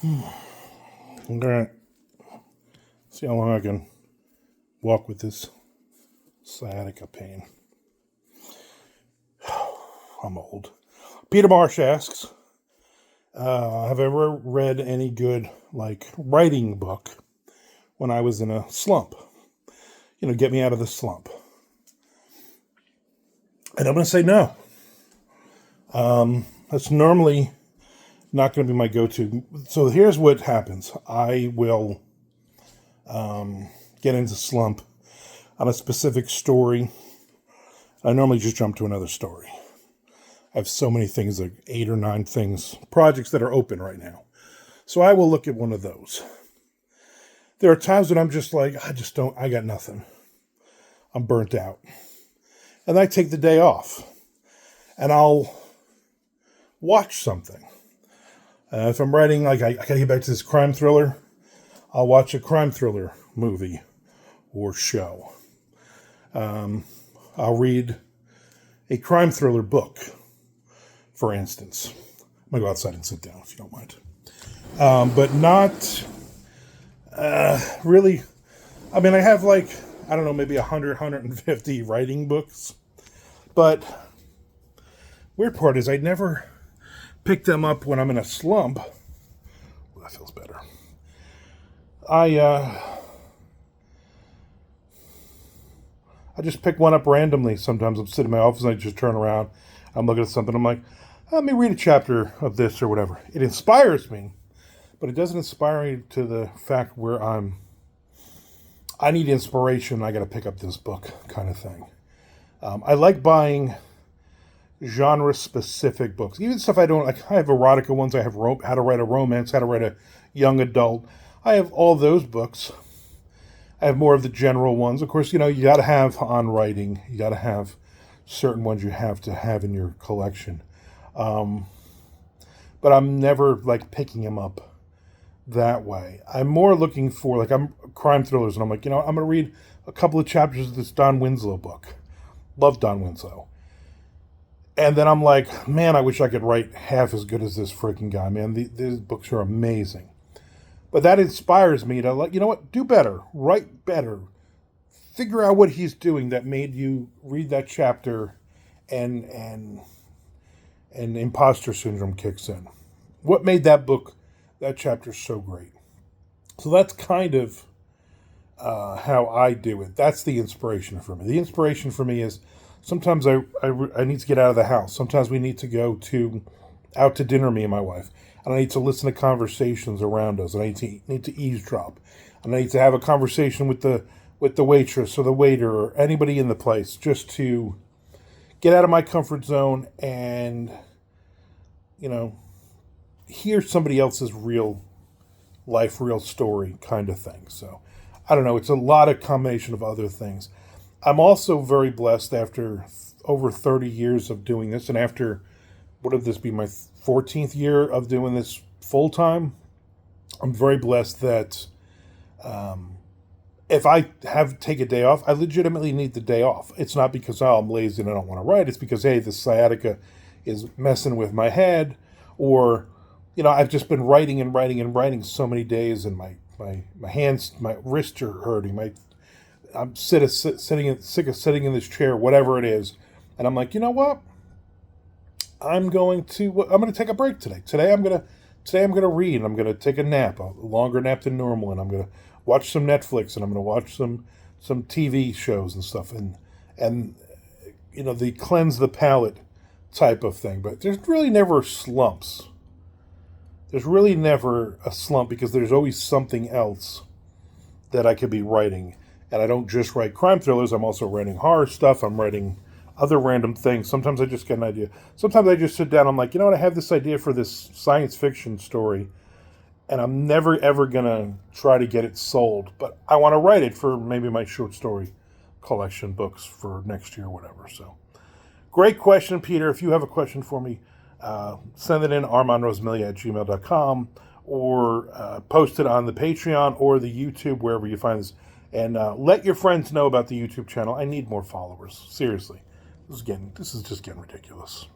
I'm gonna see how long I can walk with this sciatica pain. I'm old. Peter Marsh asks, have I ever read any good, writing book when I was in a slump? Get me out of the slump. And I'm going to say no. That's normally not going to be my go-to. So here's what happens. I will get into slump on a specific story. I normally just jump to another story. I have so many things, like 8 or 9 projects that are open right now. So I will look at one of those. There are times when I'm just like, I got nothing. I'm burnt out. And I take the day off. And I'll watch something. If I'm writing, I gotta get back to this crime thriller, I'll watch a crime thriller movie or show. I'll read a crime thriller book, for instance. I'm going to go outside and sit down if you don't mind. But not really. I mean, I have maybe 100, 150 writing books. But weird part is I never pick them up when I'm in a slump. Well, that feels better. I just pick one up randomly. Sometimes I'm sitting in my office and I just turn around. I'm looking at something. I'm like, let me read a chapter of this or whatever. It inspires me, but it doesn't inspire me to the fact where I need inspiration. I got to pick up this book kind of thing. I like buying genre-specific books. Even stuff I don't like. I have erotica ones. I have how to write a romance, how to write a young adult. I have all those books. I have more of the general ones. Of course, you got to have on writing. You got to have certain ones you have to have in your collection. But I'm never picking them up that way. I'm more looking for I'm crime thrillers, and I'm I'm going to read a couple of chapters of this Don Winslow book. Love Don Winslow. And then I'm like, man, I wish I could write half as good as this freaking guy, man. These books are amazing. But that inspires me to, you know what, do better, write better. Figure out what he's doing that made you read that chapter and imposter syndrome kicks in. What made that chapter so great? So that's kind of how I do it. That's the inspiration for me. The inspiration for me is sometimes I need to get out of the house. Sometimes we need to go out to dinner, me and my wife. And I need to listen to conversations around us. And I need to eavesdrop. And I need to have a conversation with the waitress or the waiter or anybody in the place, just to get out of my comfort zone and, hear somebody else's real life, real story kind of thing. So, I don't know. It's a lot of combination of other things. I'm also very blessed after over 30 years of doing this, and after, what would this be, my 14th year of doing this full time? I'm very blessed that if I take a day off, I legitimately need the day off. It's not because, I'm lazy and I don't want to write. It's because, hey, the sciatica is messing with my head, or, I've just been writing and writing and writing so many days, and my hands, my wrists are hurting. I'm sick of sitting in this chair, whatever it is. And I'm like, you know what? I'm going to take a break today. Today I'm going to read. I'm going to take a nap, a longer nap than normal, and I'm going to watch some Netflix, and I'm going to watch some TV shows and stuff, and the cleanse the palate type of thing. But there's really never slumps. There's really never a slump because there's always something else that I could be writing. And I don't just write crime thrillers. I'm also writing horror stuff. I'm writing other random things. Sometimes I just get an idea. Sometimes I just sit down. I'm like, I have this idea for this science fiction story, and I'm never, ever going to try to get it sold. But I want to write it for maybe my short story collection books for next year or whatever. So, great question, Peter. If you have a question for me, send it in armandrosamilia@gmail.com, or post it on the Patreon or the YouTube, wherever you find this. And let your friends know about the YouTube channel. I need more followers. Seriously. This is just getting ridiculous.